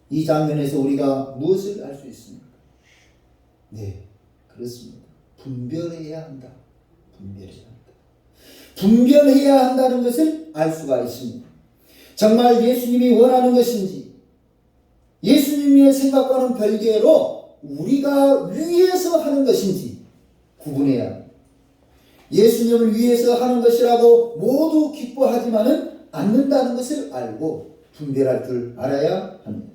이 장면에서 우리가 무엇을 알 수 있습니까? 네, 그렇습니다. 분별해야 한다. 분별해야 한다는 것을 알 수가 있습니다. 정말 예수님이 원하는 것인지, 예수님의 생각과는 별개로 우리가 위해서 하는 것인지 구분해야 합니다. 예수님을 위해서 하는 것이라고 모두 기뻐하지만은 않는다는 것을 알고 분별할 줄 알아야 합니다.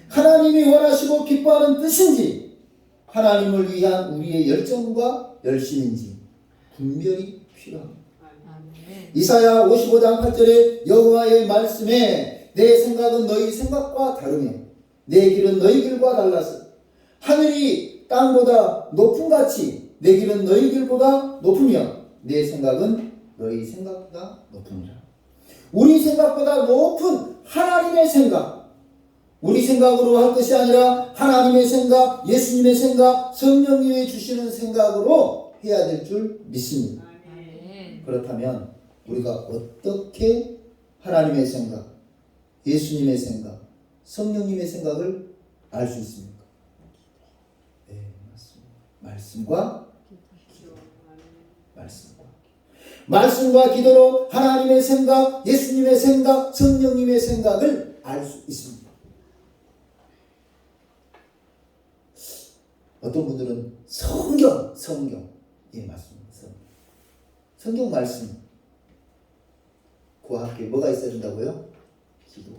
하나님이 원하시고 기뻐하는 뜻인지, 하나님을 위한 우리의 열정과 열심인지 분별이 필요합니다. 이사야 55장 8절에 여호와의 말씀에 내 생각은 너희 생각과 다르며 내 길은 너희 길과 달라서 하늘이 땅보다 높음같이 내 길은 너희 길보다 높으며 내 생각은 너희 생각보다 높으니라. 우리 생각보다 높은 하나님의 생각, 우리 생각으로 할 것이 아니라 하나님의 생각, 예수님의 생각, 성령님이 주시는 생각으로 해야 될 줄 믿습니다. 그렇다면 우리가 어떻게 하나님의 생각, 예수님의 생각, 성령님의 생각을 알 수 있습니까? 네, 맞습니다. 말씀과 기도로 하나님의 생각, 예수님의 생각, 성령님의 생각을 알 수 있습니다. 어떤 분들은 성경, 예, 맞습니다. 성경 말씀, 그와 함께 뭐가 있어야 된다고요? 기도.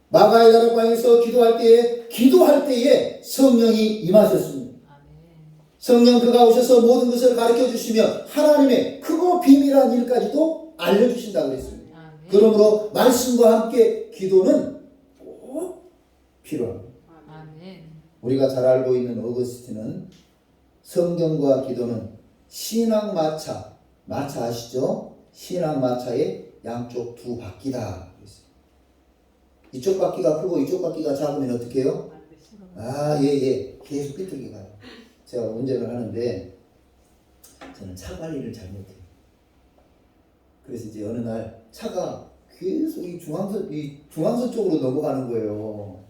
마가의 다락방에서 기도할 때에 성령이 임하셨습니다. 성령 그가 오셔서 모든 것을 가르쳐 주시며 하나님의 크고 비밀한 일까지도 알려주신다고 그랬습니다. 그러므로 말씀과 함께 기도는 꼭 필요합니다. 우리가 잘 알고 있는 어거스틴은 성경과 기도는 신앙 마차 아시죠? 신앙 마차의 양쪽 두 바퀴다. 이쪽 바퀴가 크고 이쪽 바퀴가 작으면 어떻게 해요? 계속 삐뚤게 가요. 제가 운전을 하는데 저는 차 관리를 잘 못해요. 그래서 이제 어느 날 차가 계속 이 중앙선 쪽으로 넘어가는 거예요.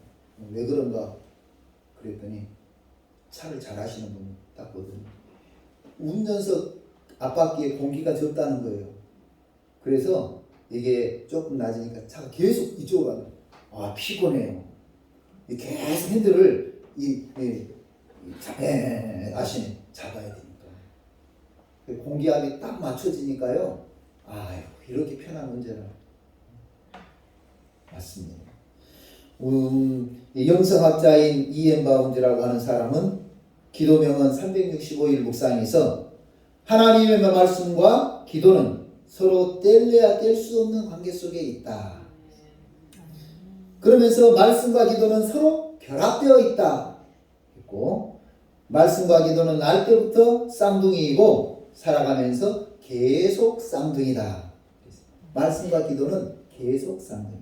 왜 그런가? 그랬더니 차를 잘 하시는 분이 딱 보더니 운전석 앞바퀴에 공기가 적다는 거예요. 그래서 이게 조금 낮으니까 차가 계속 이쪽으로 가요. 피곤해요. 계속 핸들을 잡아야 되니까. 공기압이 딱 맞춰지니까요. 이렇게 편한 운전을. 맞습니다. 영성학자인 이엔바운드라고 하는 사람은 기도명은 365일 묵상에서 하나님의 말씀과 기도는 서로 뗄래야 뗄 수 없는 관계 속에 있다. 그러면서 말씀과 기도는 서로 결합되어 있다. 했고, 말씀과 기도는 날 때부터 쌍둥이이고 살아가면서 계속 쌍둥이다. 말씀과 기도는 계속 쌍둥이다.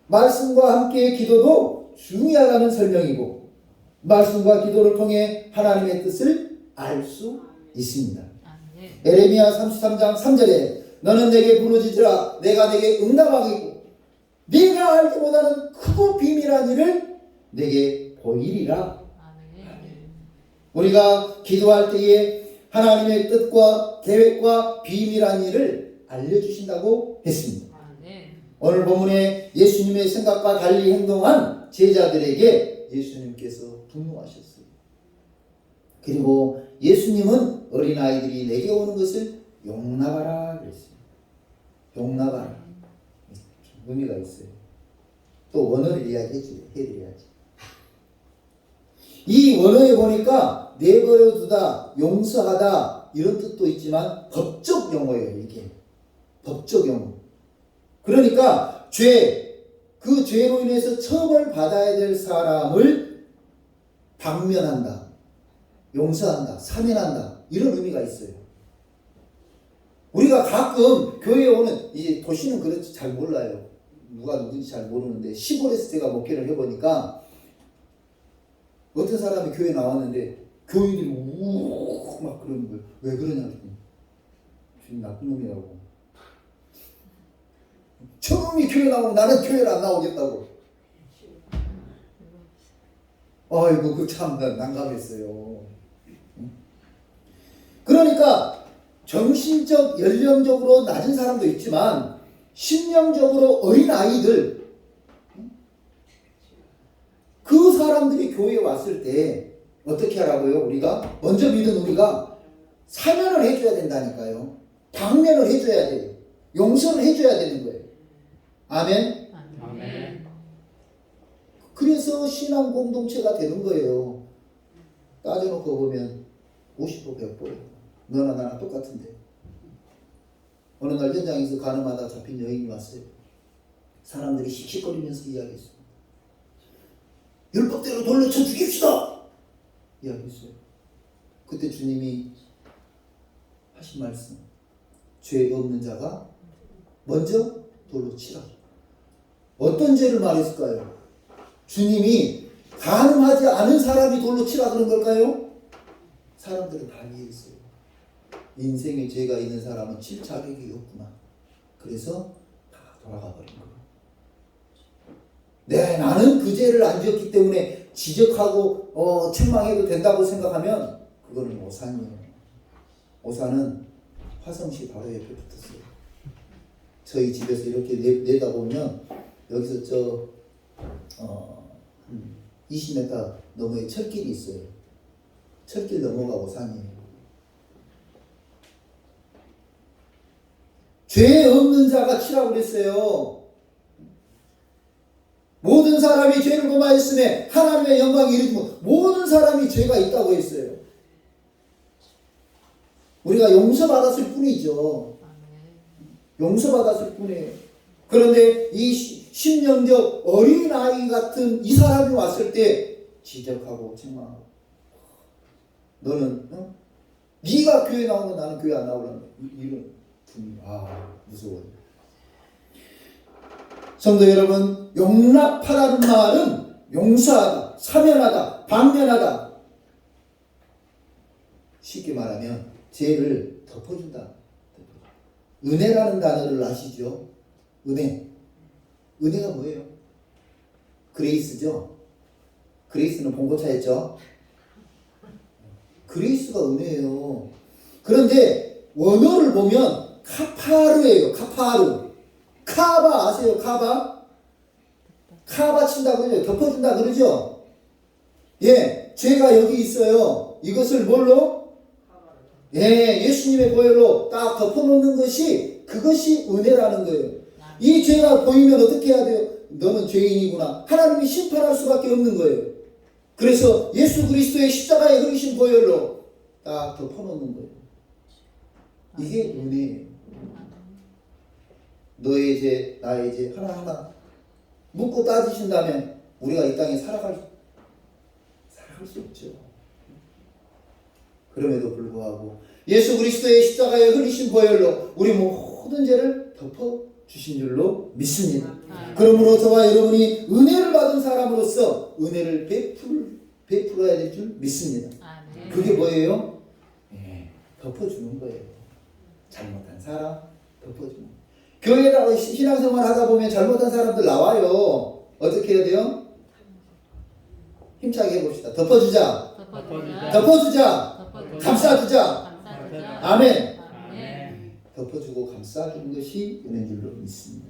말씀과 함께 기도도 중요하다는 설명이고 말씀과 기도를 통해 하나님의 뜻을 알 수 있습니다. 에레미야 33장 3절에 너는 내게 부르짖으라 내가 내게 응답하겠고 네가 알기보다는 크고 비밀한 일을 내게 보이리라. 우리가 기도할 때에 하나님의 뜻과 계획과 비밀한 일을 알려주신다고 했습니다. 오늘 본문에 예수님의 생각과 달리 행동한 제자들에게 예수님께서 분노하셨어요. 그리고 예수님은 어린아이들이 내게 오는 것을 용납하라 그랬어요. 용납하라. 의미가 있어요. 또 원어를 이야기해드려야지. 이 원어에 보니까 내버려 두다, 용서하다 이런 뜻도 있지만 법적 용어예요. 이게 법적 용어. 그러니까 그 죄로 인해서 처벌 받아야 될 사람을 방면한다, 용서한다, 사면한다 이런 의미가 있어요. 우리가 가끔 교회에 오는, 이제 도시는 그렇지 잘 몰라요. 누가 누군지 잘 모르는데 시골에서 제가 목회를 해보니까 어떤 사람이 교회에 나왔는데 교인들이 우욱 막 그러는 거예요. 왜 그러냐 그랬더니 주님 나쁜 놈이라고. 처음이 교회 나오면 나는 교회를 안 나오겠다고. 아이고 그 참 난감했어요. 그러니까 정신적 연령적으로 낮은 사람도 있지만 심령적으로 어린 아이들, 그 사람들이 교회에 왔을 때 어떻게 하라고요? 우리가 먼저 믿은 우리가 사면을 해줘야 된다니까요. 방면을 해줘야 돼요. 용서를 해줘야 되는 거예요. 아멘. 아멘. 그래서 신앙 공동체가 되는 거예요. 따져놓고 보면 50% 100%예요. 너나 나나 똑같은데. 어느 날 현장에서 가늠하다 잡힌 여인이 왔어요. 사람들이 씩씩거리면서 이야기했어요. 율법대로 돌로 쳐 죽입시다! 이야기했어요. 그때 주님이 하신 말씀, 죄 없는 자가 먼저 돌로 치라. 어떤 죄를 말했을까요? 주님이 가늠하지 않은 사람이 돌로 치라 그런 걸까요? 사람들은 다 이해했어요. 인생에 죄가 있는 사람은 칠 자격이 없구나. 그래서 다 돌아가 버린 거예요. 네, 나는 그 죄를 안 지었기 때문에 지적하고 책망해도 된다고 생각하면 그거는 오산이에요. 오산은 화성시 바로 옆에 붙었어요. 저희 집에서 이렇게 내다보면 여기서 20m 너머에 철길이 있어요. 철길 넘어가 오산이에요. 죄 없는 자가 치라고 그랬어요. 모든 사람이 죄를 범하였으며 하나님의 영광이 이르고 모든 사람이 죄가 있다고 했어요. 우리가 용서받았을 뿐이죠. 용서받았을 뿐이에요. 그런데 이 심령적 어린아이 같은 이 사람이 왔을 때 지적하고 책망하고, 너는 네가 교회 나오면 나는 교회 안 나오려는 이런 분이 무서워요. 성도 여러분, 용납하라는 말은 용서하다, 사면하다, 방면하다. 쉽게 말하면 죄를 덮어준다. 은혜라는 단어를 아시죠? 은혜. 은혜가 뭐예요? 그레이스죠? 그레이스는 봉고차였죠? 그레이스가 은혜예요. 그런데 원어를 보면 카파르예요. 카파르. 카바 아세요? 카바? 카바 친다고 그러죠. 덮어준다 그러죠. 예, 죄가 여기 있어요. 이것을 뭘로? 예, 예수님의 보혈로 딱 덮어놓는 것이, 그것이 은혜라는 거예요. 이 죄가 보이면 어떻게 해야 돼요? 너는 죄인이구나. 하나님이 심판할 수밖에 없는 거예요. 그래서 예수 그리스도의 십자가에 흘리신 보혈로 딱 덮어놓는 거예요. 이게 은혜예요. 너의 죄, 나의 죄 하나하나 묻고 따지신다면 우리가 이 땅에 살아갈 수 없죠. 그럼에도 불구하고 예수 그리스도의 십자가에 흘리신 보혈로 우리 모든 죄를 덮어주신 줄로 믿습니다. 그러므로 저와 여러분이 은혜를 받은 사람으로서 은혜를 베풀어야 될 줄 믿습니다. 그게 뭐예요? 네, 덮어주는 거예요. 잘못한 사람 덮어주는 거예요. 교회에다 신앙생활 하다 보면 잘못한 사람들 나와요. 어떻게 해야 돼요? 힘차게 해봅시다. 덮어주자. 덮어주자. 감싸주자. 아멘. 덮어주고 감싸주는 것이 은혜인 줄로 믿습니다.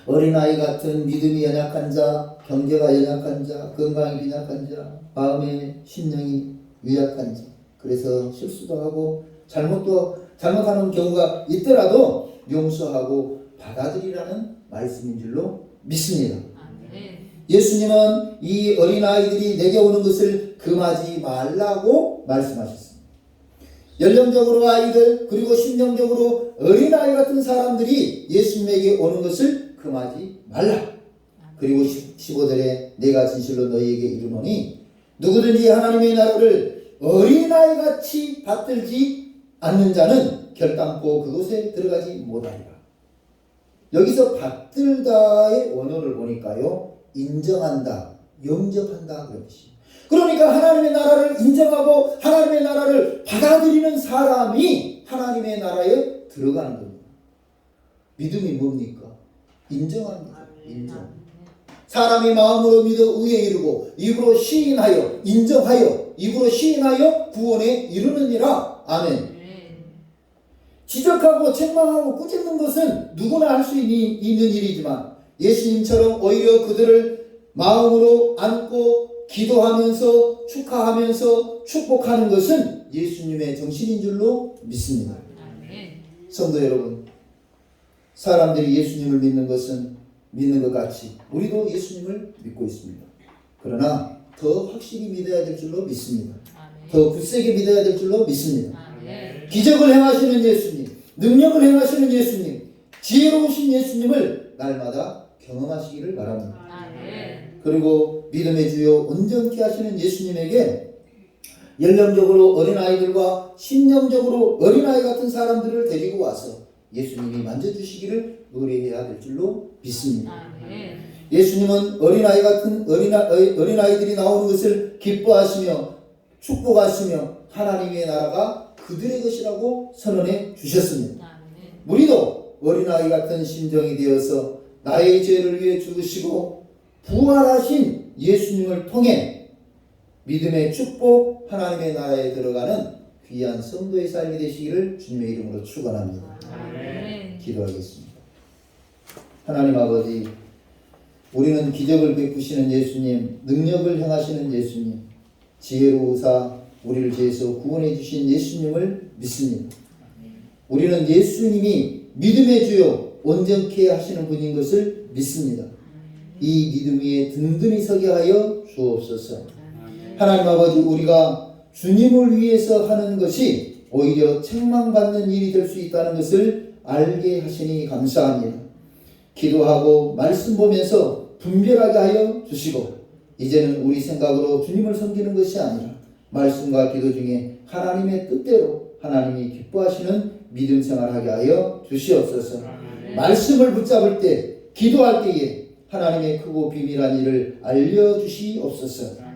어린아이 같은 믿음이 연약한 자, 경제가 연약한 자, 건강이 연약한 자, 마음의 심령이 유약한 자, 그래서 실수도 하고 잘못하는 경우가 있더라도 용서하고 받아들이라는 말씀인 줄로 믿습니다. 예수님은 이 어린아이들이 내게 오는 것을 금하지 말라고 말씀하셨습니다. 연령적으로 아이들 그리고 심령적으로 어린아이 같은 사람들이 예수님에게 오는 것을 금하지 말라. 그리고 15절에 내가 진실로 너희에게 이르노니 누구든지 하나님의 나라를 어린아이같이 받들지 않는 자는 결단코 그곳에 들어가지 못하리라. 여기서 받들다의 원어를 보니까요, 인정한다, 영접한다 그런 뜻이에요. 그러니까 하나님의 나라를 인정하고 하나님의 나라를 받아들이는 사람이 하나님의 나라에 들어가는 겁니다. 믿음이 뭡니까? 인정하는 거죠. 인정. 사람이 마음으로 믿어 의에 이르고 입으로 시인하여 인정하여 입으로 시인하여 구원에 이르느니라. 아멘. 지적하고 책망하고 꾸짖는 것은 누구나 할 수 있는 일이지만 예수님처럼 오히려 그들을 마음으로 안고 기도하면서 축하하면서 축복하는 것은 예수님의 정신인 줄로 믿습니다. 성도 여러분, 사람들이 예수님을 믿는 것 같이 우리도 예수님을 믿고 있습니다. 그러나 더 확실히 믿어야 될 줄로 믿습니다. 더 굳세게 믿어야 될 줄로 믿습니다. 기적을 행하시는 예수님, 능력을 행하시는 예수님, 지혜로우신 예수님을 날마다 경험하시기를 바랍니다. 그리고 믿음의 주요 온전케 하시는 예수님에게 연령적으로 어린아이들과 심령적으로 어린아이 같은 사람들을 데리고 와서 예수님이 만져주시기를 의뢰해야 될 줄로 믿습니다. 예수님은 어린아이들이 나오는 것을 기뻐하시며 축복하시며 하나님의 나라가 그들의 것이라고 선언해 주셨습니다. 우리도 어린아이 같은 심정이 되어서 나의 죄를 위해 죽으시고 부활하신 예수님을 통해 믿음의 축복 하나님의 나라에 들어가는 귀한 성도의 삶이 되시기를 주님의 이름으로 축원합니다. 기도하겠습니다. 하나님 아버지, 우리는 기적을 베푸시는 예수님, 능력을 행하시는 예수님, 지혜로우사 우리를 죄에서 구원해 주신 예수님을 믿습니다. 우리는 예수님이 믿음의 주요 온전케 하시는 분인 것을 믿습니다. 이 믿음 위에 든든히 서게 하여 주옵소서. 하나님 아버지, 우리가 주님을 위해서 하는 것이 오히려 책망받는 일이 될 수 있다는 것을 알게 하시니 감사합니다. 기도하고 말씀 보면서 분별하게 하여 주시고 이제는 우리 생각으로 주님을 섬기는 것이 아니라 말씀과 기도 중에 하나님의 뜻대로 하나님이 기뻐하시는 믿음 생활하게 하여 주시옵소서. 말씀을 붙잡을 때, 기도할 때에 하나님의 크고 비밀한 일을 알려주시옵소서.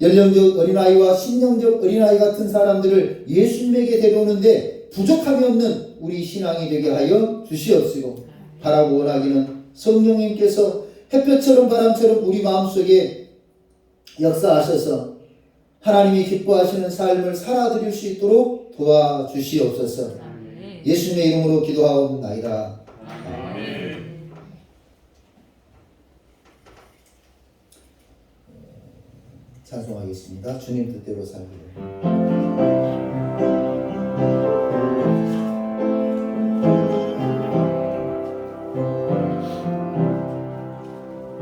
연령적 어린아이와 심령적 어린아이 같은 사람들을 예수님에게 데려오는데 부족함이 없는 우리 신앙이 되게 하여 주시옵시고, 바라고 원하기는 성령님께서 햇볕처럼 바람처럼 우리 마음속에 역사하셔서 하나님이 기뻐하시는 삶을 살아드릴 수 있도록 도와주시옵소서. 예수님의 이름으로 기도하옵나이다. 찬송하겠습니다. 주님 뜻대로 살기를.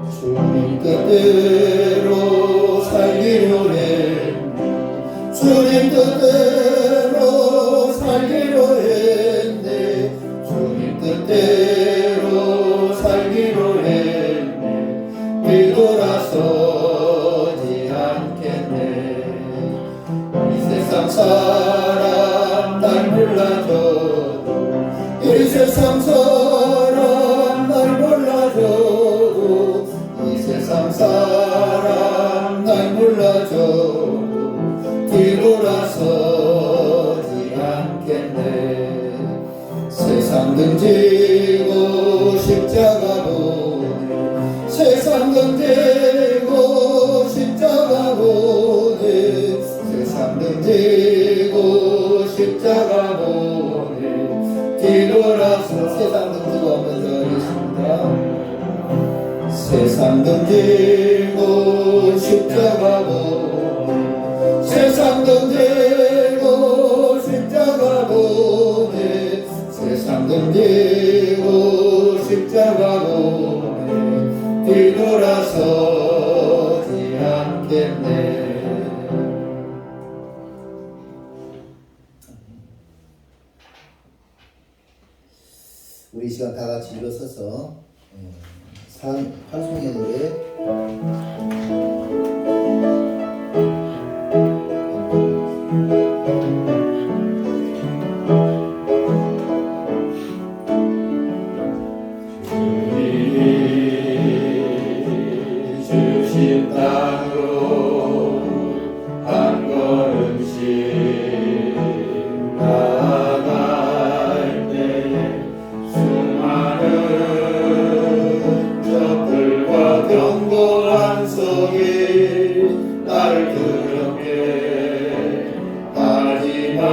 주님 뜻대로 살기로 했네. 주님 뜻대로 살기로 했네. 주님 뜻대로 살기로 했네. 뒤돌아서지 않겠네. 이 세상 사람 날 몰라줘도, 이 세상 사람 날 몰라줘도, 이 세상 사람 날 몰라줘도 뒤돌아서지 않겠네. 세상 등지 들고 십자가 보내 뒤돌아서 세상 등지고 한번 더 하겠습니다. 세상 등지고 십자가 보내 세상 등지고 십자가 보내 세상 등지고 십자가 보내 뒤돌아서지 않겠네. 우리 이 시간 다 같이 일어서서 찬송의 노래 주신 땅으로 한 걸음씩 나아갈 때에 수많은 적들과 견고한 성이 나를 두렵게 하지만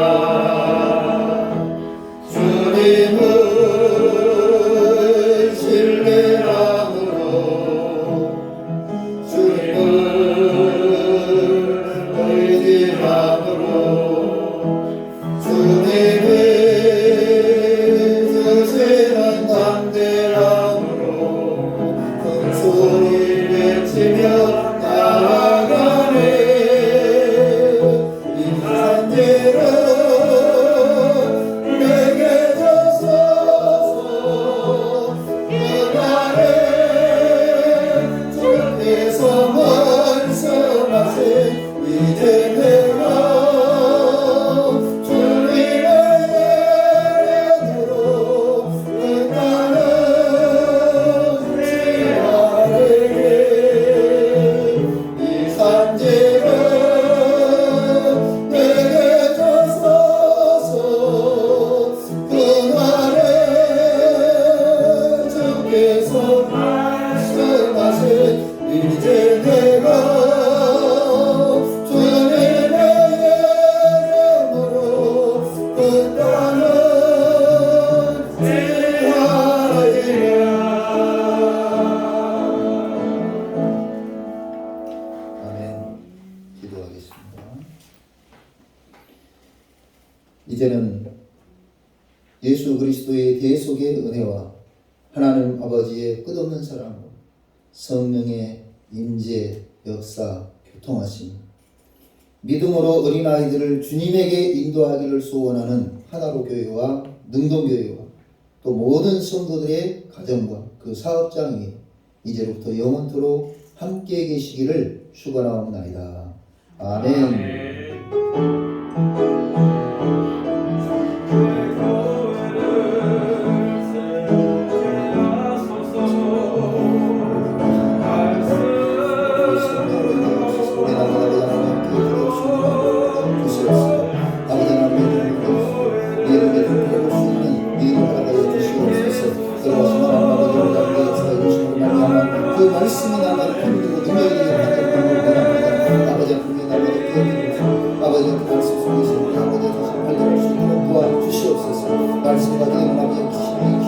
주님을 신뢰함으로 주님을 의지함으로 주님의 주시는 담대함으로 큰 소리 외치며 나아가네. 이 산지를 내게 주소서. 그날에 주께서 말씀하신 이제 내가 주님의 이름으로 그 땅을 지나가게. 이 산지를 내게 주소서. 그날에 주께서 말씀하신 이제 내가 주님의 이름으로 그 땅을 지나가리라. 아멘. 기도하겠습니다. 이제는 예수 그리스도의 대속의 은혜와 하나님 아버지의 끝없는 사랑으로 성령의 임재, 역사, 교통하심, 믿음으로 어린아이들을 주님에게 인도하기를 소원하는 하나로 교회와 능동교회와 또 모든 성도들의 가정과 그 사업장이 이제로부터 영원토록 함께 계시기를 축원하옵나이다. 아멘. 그 말씀이 나를 힘들고 능력이 되게 원합니다. 아버지 분명히 나를 깨뜨리고 아버지 그 말씀 속에서 우리 아버지 다시 발견할 수 있도록 도와주시옵소서. 말씀과 되는 아버지 기심이